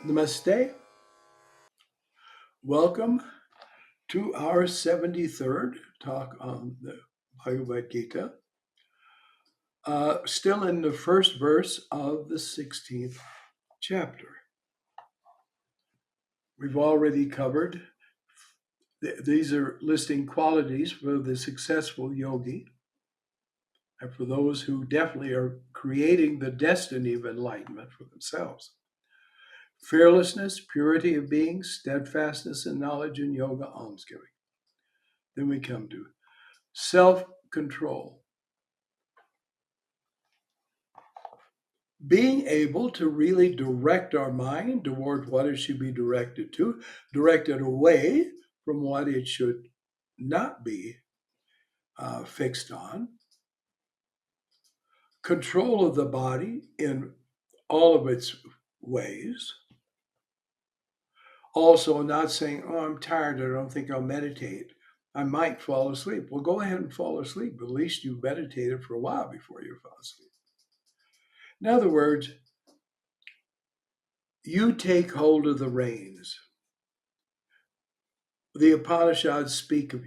Namaste. Welcome to our 73rd talk on the Bhagavad Gita. Still in the first verse of the 16th chapter. We've already covered, these are listing qualities for the successful yogi and for those who definitely are creating the destiny of enlightenment for themselves. Fearlessness, purity of being, steadfastness in knowledge and yoga, almsgiving. Then we come to self-control. Being able to really direct our mind toward what it should be directed to, direct it away from what it should not be fixed on. Control of the body in all of its ways. Also, not saying, oh, I'm tired, I don't think I'll meditate. I might fall asleep. Well, go ahead and fall asleep. At least you meditated for a while before you fall asleep. In other words, you take hold of the reins. The Upanishads speak of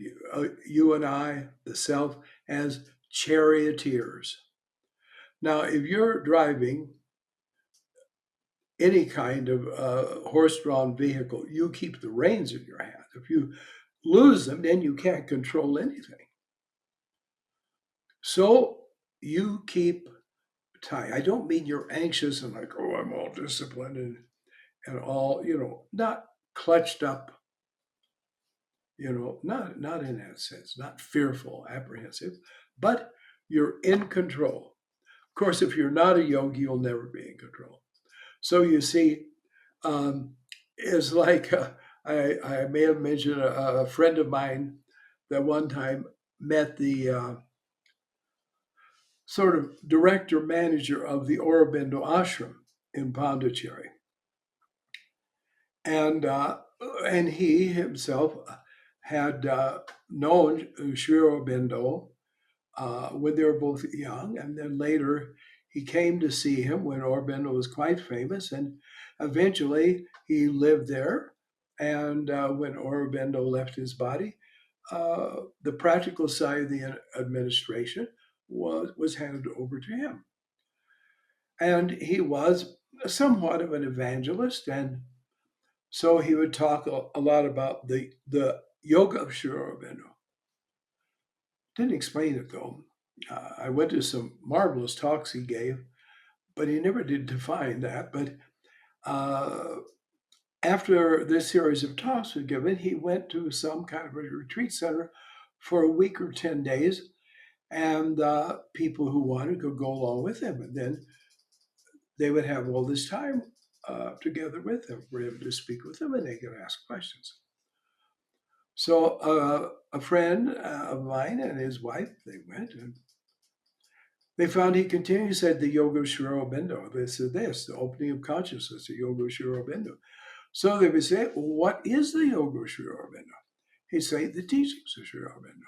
you and I, the self, as charioteers. Now, if you're driving any kind of horse-drawn vehicle, you keep the reins in your hand. If you lose them, then you can't control anything. So you keep tight. I don't mean you're anxious and like, oh, I'm all disciplined and all, not clutched up, not in that sense, not fearful, apprehensive, but you're in control. Of course, if you're not a yogi, you'll never be in control. So you see, it's like I may have mentioned a friend of mine that one time met the sort of director manager of the Aurobindo ashram in Pondicherry, and he himself had known Sri Aurobindo when they were both young, and then later he came to see him when Aurobindo was quite famous, and eventually he lived there. And when Aurobindo left his body, the practical side of the administration was handed over to him. And he was somewhat of an evangelist, and so he would talk a lot about the yoga of Sri Aurobindo. Didn't explain it though. I went to some marvelous talks he gave, but he never did define that. But after this series of talks was given, he went to some kind of a retreat center for a week or 10 days, and people who wanted could go along with him. And then they would have all this time together with him for him to speak with them, and they could ask questions. So a friend of mine and his wife, they went and they found he continued, said the yoga of Sri Aurobindo. They said this, the opening of consciousness, the yoga of Sri Aurobindo. So they would say, well, what is the yoga of Sri Aurobindo? He'd say, the teachings of Sri Aurobindo.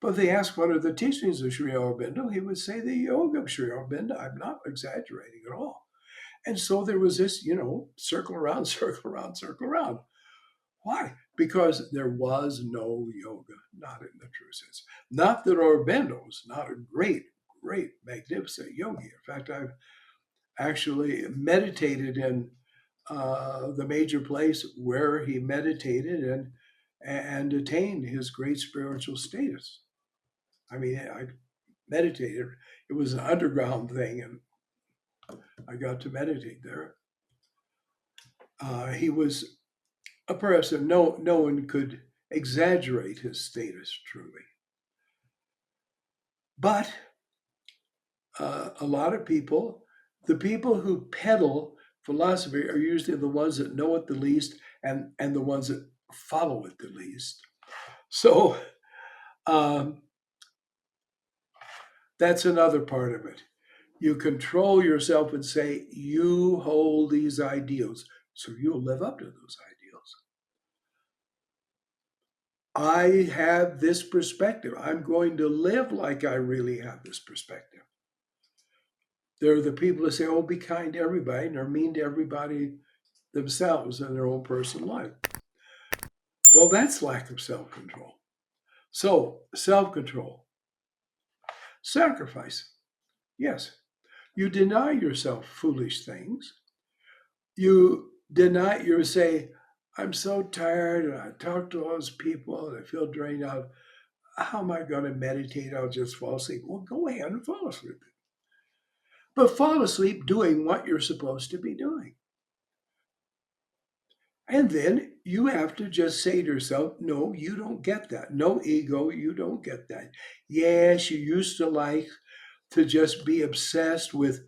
But if they asked, what are the teachings of Sri Aurobindo? He would say, the yoga of Sri Aurobindo. I'm not exaggerating at all. And so there was this, circle around, circle around, circle around. Why? Because there was no yoga, not in the true sense. Not that Aurobindo was not a great, magnificent yogi. In fact, I've actually meditated in the major place where he meditated and attained his great spiritual status. I mean, I meditated. It was an underground thing, and I got to meditate there. He was a person, no one could exaggerate his status truly. But a lot of people, the people who peddle philosophy are usually the ones that know it the least and the ones that follow it the least. So that's another part of it. You control yourself and say, you hold these ideals, so you'll live up to those ideals. I have this perspective. I'm going to live like I really have this perspective. There are the people who say, oh, be kind to everybody, and they're mean to everybody themselves in their own personal life. Well, that's lack of self control. So, self control, sacrifice. Yes, you deny yourself foolish things. You say, I'm so tired, and I talk to all those people, and I feel drained out. How am I going to meditate? I'll just fall asleep. Well, go ahead and fall asleep. But fall asleep doing what you're supposed to be doing. And then you have to just say to yourself, no, you don't get that. No ego, you don't get that. Yes, you used to like to just be obsessed with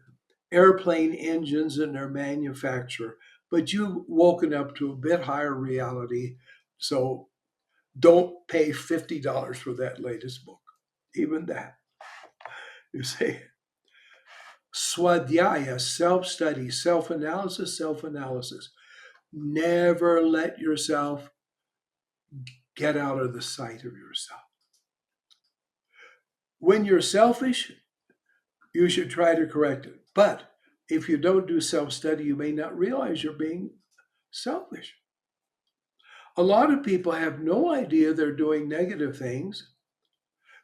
airplane engines and their manufacture, but you've woken up to a bit higher reality. So don't pay $50 for that latest book. Even that. You say, Swadhyaya, self study, self analysis, self analysis. Never let yourself get out of the sight of yourself. When you're selfish, you should try to correct it. But if you don't do self study, you may not realize you're being selfish. A lot of people have no idea they're doing negative things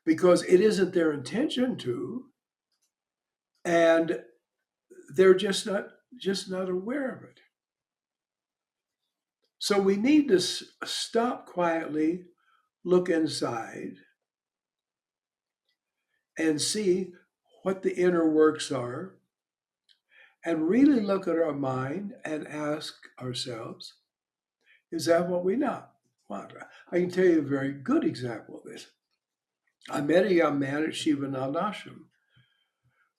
because it isn't their intention to, and they're just not aware of it. So we need to stop quietly, look inside, and see what the inner works are, and really look at our mind and ask ourselves, is that what we not want? I can tell you a very good example of this. I met a young man at Shivananda Ashram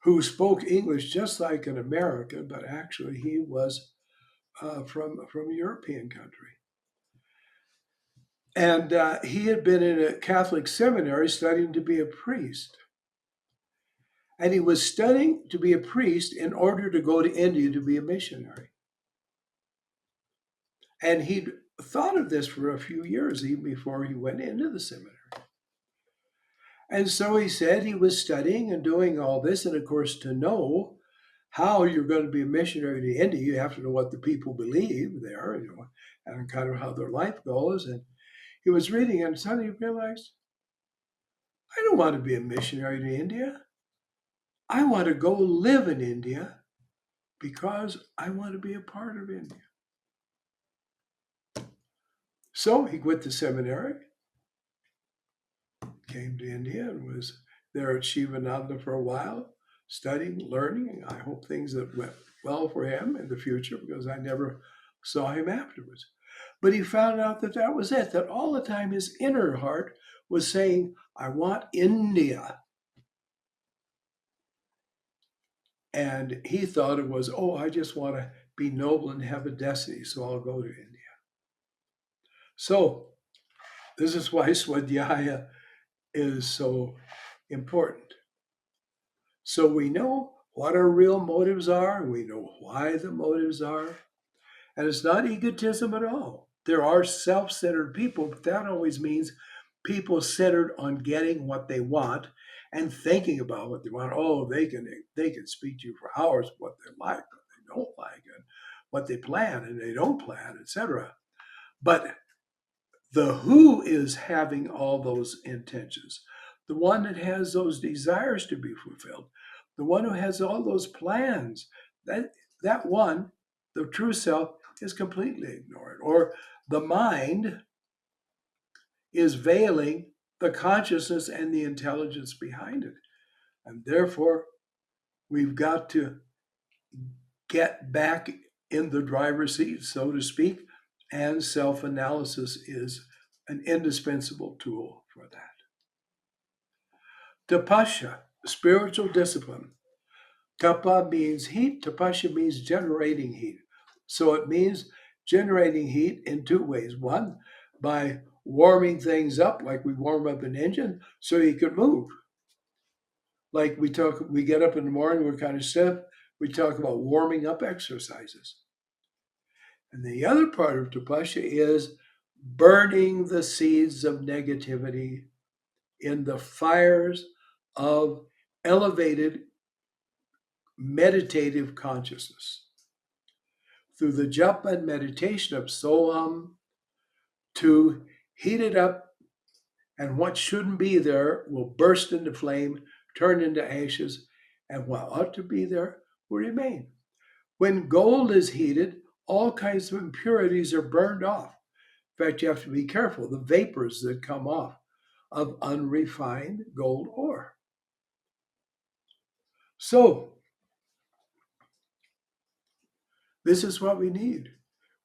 who spoke English just like an American, but actually he was from a European country. And he had been in a Catholic seminary studying to be a priest. And he was studying to be a priest in order to go to India to be a missionary. And he'd thought of this for a few years, even before he went into the seminary. And so he said he was studying and doing all this. And of course, to know how you're going to be a missionary to India, you have to know what the people believe there, and kind of how their life goes. And he was reading, and suddenly he realized, I don't want to be a missionary to India. I want to go live in India because I want to be a part of India. So he quit the seminary, came to India, and was there at Shivananda for a while, studying, learning. I hope things that went well for him in the future because I never saw him afterwards. But he found out that that was it, that all the time his inner heart was saying, I want India. And he thought it was, oh, I just want to be noble and have a destiny, so I'll go to India. So this is why Swadhyaya is so important. So we know what our real motives are, and we know why the motives are. And it's not egotism at all. There are self-centered people, but that always means people centered on getting what they want and thinking about what they want. Oh, they can speak to you for hours what they like, what they don't like, and what they plan and they don't plan, etc. But the who is having all those intentions, the one that has those desires to be fulfilled, the one who has all those plans, that one, the true self, is completely ignored. Or the mind is veiling the consciousness and the intelligence behind it. And therefore, we've got to get back in the driver's seat, so to speak, and self-analysis is an indispensable tool for that. Tapasya, spiritual discipline. Tapa means heat, tapasya means generating heat. So it means generating heat in two ways. One, by warming things up, like we warm up an engine, so you can move. Like we get up in the morning, we're kind of stiff. We talk about warming up exercises. And the other part of tapasya is burning the seeds of negativity in the fires of elevated meditative consciousness. through the japa and meditation of Soham to heat it up, and what shouldn't be there will burst into flame, turn into ashes, and what ought to be there will remain. When gold is heated, all kinds of impurities are burned off. In fact, you have to be careful, the vapors that come off of unrefined gold ore. So, this is what we need.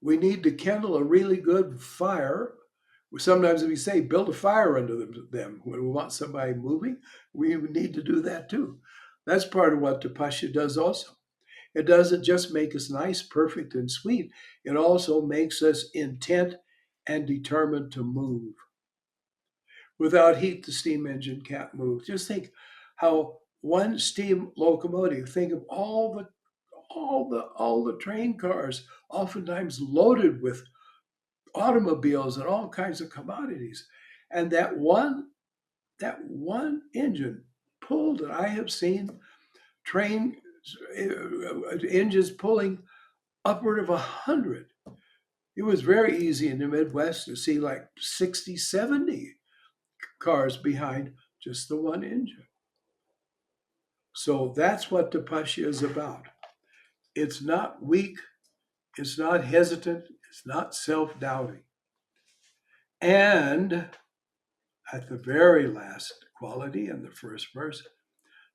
We need to kindle a really good fire. Sometimes we say build a fire under them. When we want somebody moving, we need to do that too. That's part of what Tapasya does also. It doesn't just make us nice, perfect, and sweet. It also makes us intent and determined to move. Without heat, the steam engine can't move. Just think how one steam locomotive, think of all the train cars, oftentimes loaded with automobiles and all kinds of commodities. And that one engine pulled, and I have seen train engines pulling upward of 100. It was very easy in the Midwest to see like 60, 70 cars behind just the one engine. So that's what Tapasya is about. It's not weak, it's not hesitant, it's not self doubting. And at the very last quality in the first verse,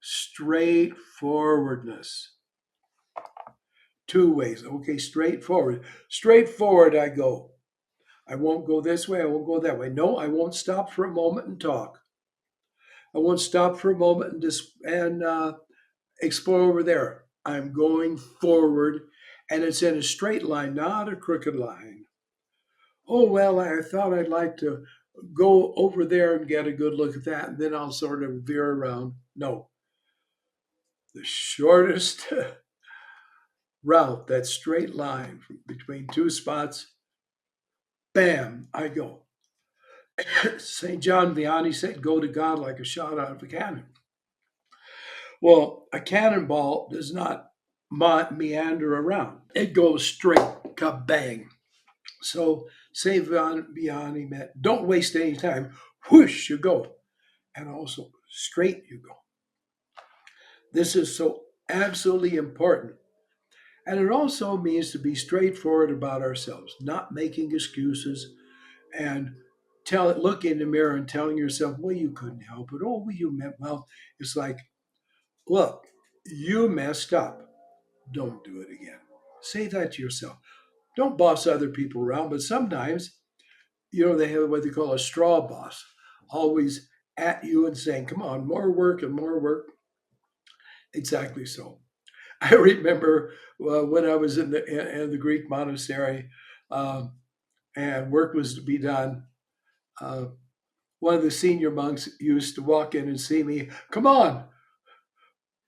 straightforwardness. Two ways. Okay, straightforward. Straightforward, I go. I won't go this way, I won't go that way. No, I won't stop for a moment and talk. I won't stop for a moment and explore over there. I'm going forward, and it's in a straight line, not a crooked line. Oh, well, I thought I'd like to go over there and get a good look at that, and then I'll sort of veer around. No, the shortest route, that straight line between two spots, bam, I go. St. John Vianney said, go to God like a shot out of a cannon. Well, a cannonball does not meander around. It goes straight, kabang. So St. Vianney meant, don't waste any time. Whoosh, you go. And also straight you go. This is so absolutely important. And it also means to be straightforward about ourselves, not making excuses and look in the mirror and telling yourself, well, you couldn't help it. Oh, well, you meant well. It's like, look, you messed up. Don't do it again. Say that to yourself. Don't boss other people around, but sometimes, they have what they call a straw boss, always at you and saying, come on, more work and more work. Exactly so. I remember when I was in the Greek monastery um, and work was to be done. Uh, One of the senior monks used to walk in and see me. Come on,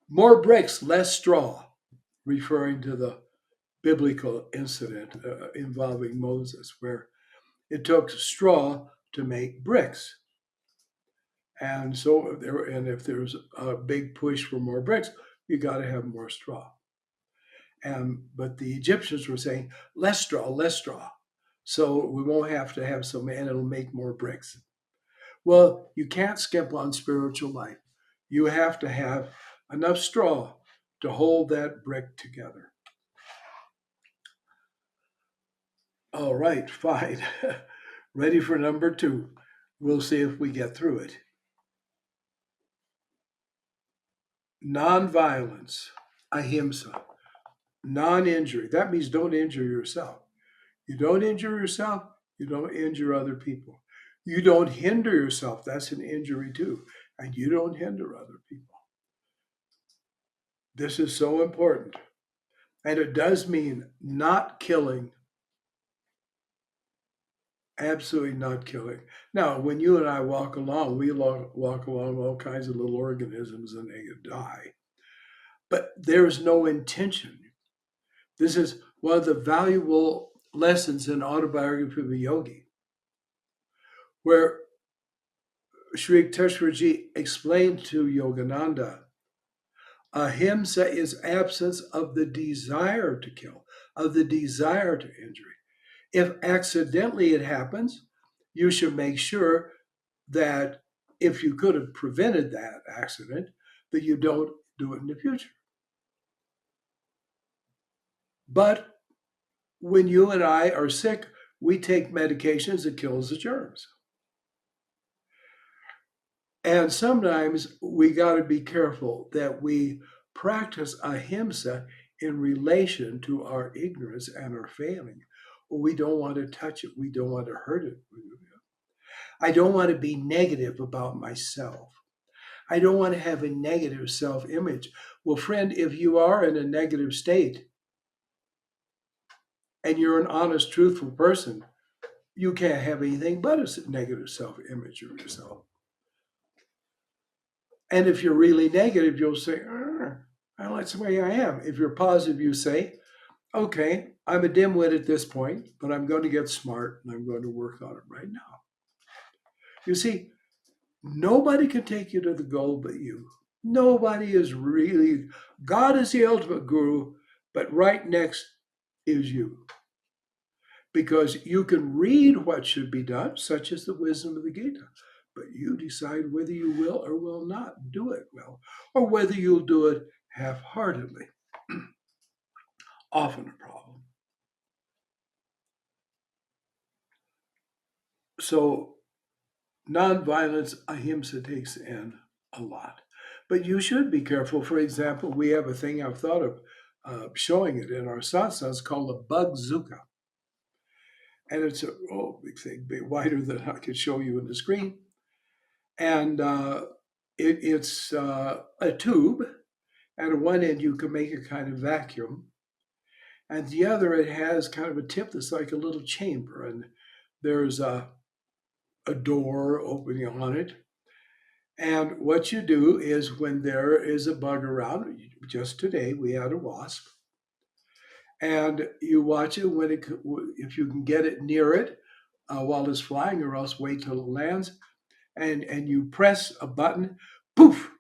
more bricks, less straw, referring to the biblical incident involving Moses, where it took straw to make bricks. And so, if there's a big push for more bricks, you got to have more straw. But the Egyptians were saying less straw, less straw, so we won't have to have so many, and it'll make more bricks. Well, you can't skimp on spiritual life. You have to have enough straw to hold that brick together. All right, fine. Ready for number 2. We'll see if we get through it. Non-violence, ahimsa, non-injury. That means don't injure yourself. You don't injure yourself, you don't injure other people. You don't hinder yourself. That's an injury too. And you don't hinder other people. This is so important. And it does mean not killing, absolutely not killing. Now, when you and I walk along, we walk along all kinds of little organisms and they die. But there's no intention. This is one of the valuable lessons in Autobiography of a Yogi, where Sri Teshwarji explained to Yogananda, ahimsa is absence of the desire to kill. of the desire to injure. If accidentally it happens, you should make sure that if you could have prevented that accident, that you don't do it in the future. But when you and I are sick, we take medications that kills the germs. And sometimes we got to be careful that we practice ahimsa in relation to our ignorance and our failing. We don't want to touch it. We don't want to hurt it. I don't want to be negative about myself. I don't want to have a negative self image. Well, friend, if you are in a negative state and you're an honest, truthful person, you can't have anything but a negative self image of yourself. And if you're really negative, you'll say, that's the way I am. If you're positive, you say, okay, I'm a dimwit at this point, but I'm going to get smart and I'm going to work on it right now. You see, nobody can take you to the goal but you. Nobody is really, God is the ultimate guru, but right next is you. Because you can read what should be done, such as the wisdom of the Gita, but you decide whether you will or will not do it well, or whether you'll do it half-heartedly. Often a problem. So nonviolence, ahimsa takes in a lot. But you should be careful. For example, we have a thing I've thought of showing it in our satsangs called a bazooka. And it's a big thing, big, wider than I could show you in the screen. And it's a tube. And at one end, you can make a kind of vacuum. And the other, it has kind of a tip that's like a little chamber. And there's a door opening on it. And what you do is when there is a bug around, just today we had a wasp, and you watch it when if you can get it near it while it's flying, or else wait till it lands, and you press a button, poof,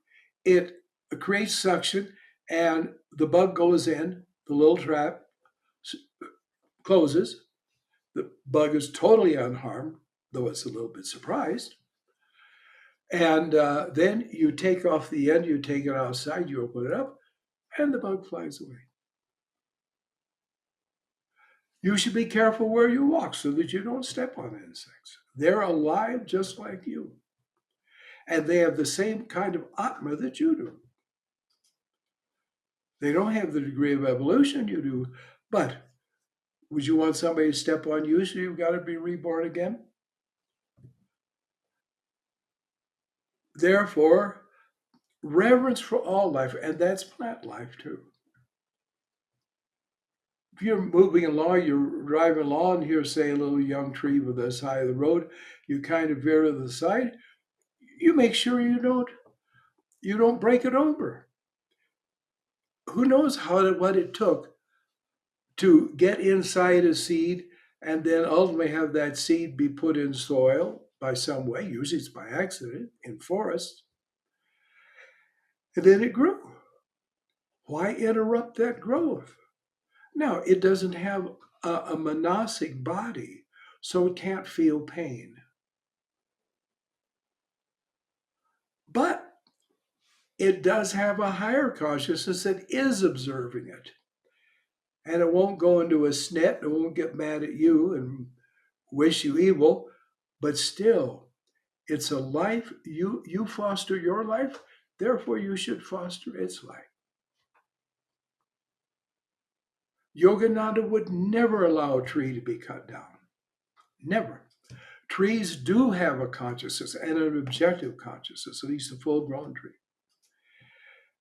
it creates suction, and the bug goes in, the little trap closes, the bug is totally unharmed, though it's a little bit surprised. And then you take off the end, you take it outside, you open it up, and the bug flies away. You should be careful where you walk so that you don't step on insects. They're alive just like you. And they have the same kind of atma that you do. They don't have the degree of evolution you do, but would you want somebody to step on you so you've got to be reborn again? Therefore, reverence for all life, and that's plant life too. If you're moving along, you're driving along, here's say a little young tree with the side of the road, you kind of veer to the side, you make sure you don't break it over. Who knows what it took to get inside a seed and then ultimately have that seed be put in soil by some way, usually it's by accident, in forests, and then it grew. Why interrupt that growth? Now, it doesn't have a monastic body, so it can't feel pain. But it does have a higher consciousness that is observing it. And it won't go into a snit, it won't get mad at you and wish you evil, but still, it's a life, you foster your life, therefore you should foster its life. Yogananda would never allow a tree to be cut down. Never. Trees do have a consciousness and an objective consciousness, at least a full-grown tree.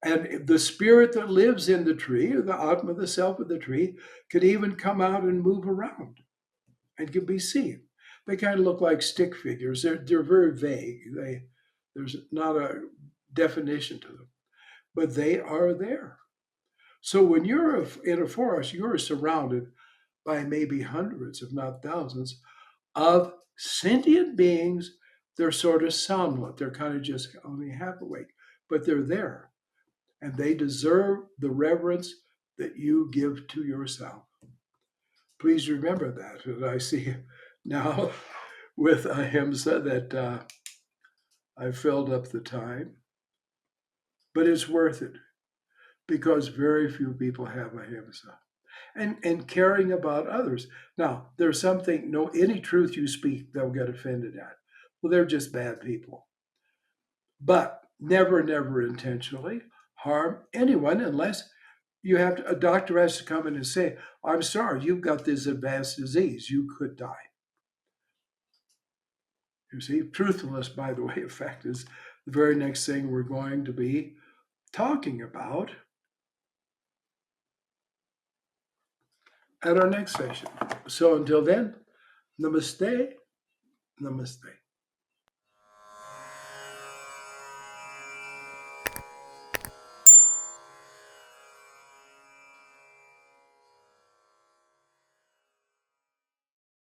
And the spirit that lives in the tree, or the Atma, the self of the tree, could even come out and move around and can be seen. They kind of look like stick figures. They're very vague. There's not a definition to them, but they are there. So when you're in a forest, you're surrounded by maybe hundreds, if not thousands, of sentient beings. They're sort of somnolent. They're kind of just only half awake, but they're there. And they deserve the reverence that you give to yourself. Please remember that. And I see now with ahimsa that I filled up the time, but it's worth it because very few people have ahimsa. And caring about others. Now, there's something, no, any truth you speak, they'll get offended at. Well, they're just bad people. But never, never intentionally harm anyone unless you have to, a doctor has to come in and say, I'm sorry, you've got this advanced disease. You could die. You see, truthfulness, by the way, in fact, is the very next thing we're going to be talking about at our next session. So until then, namaste, namaste.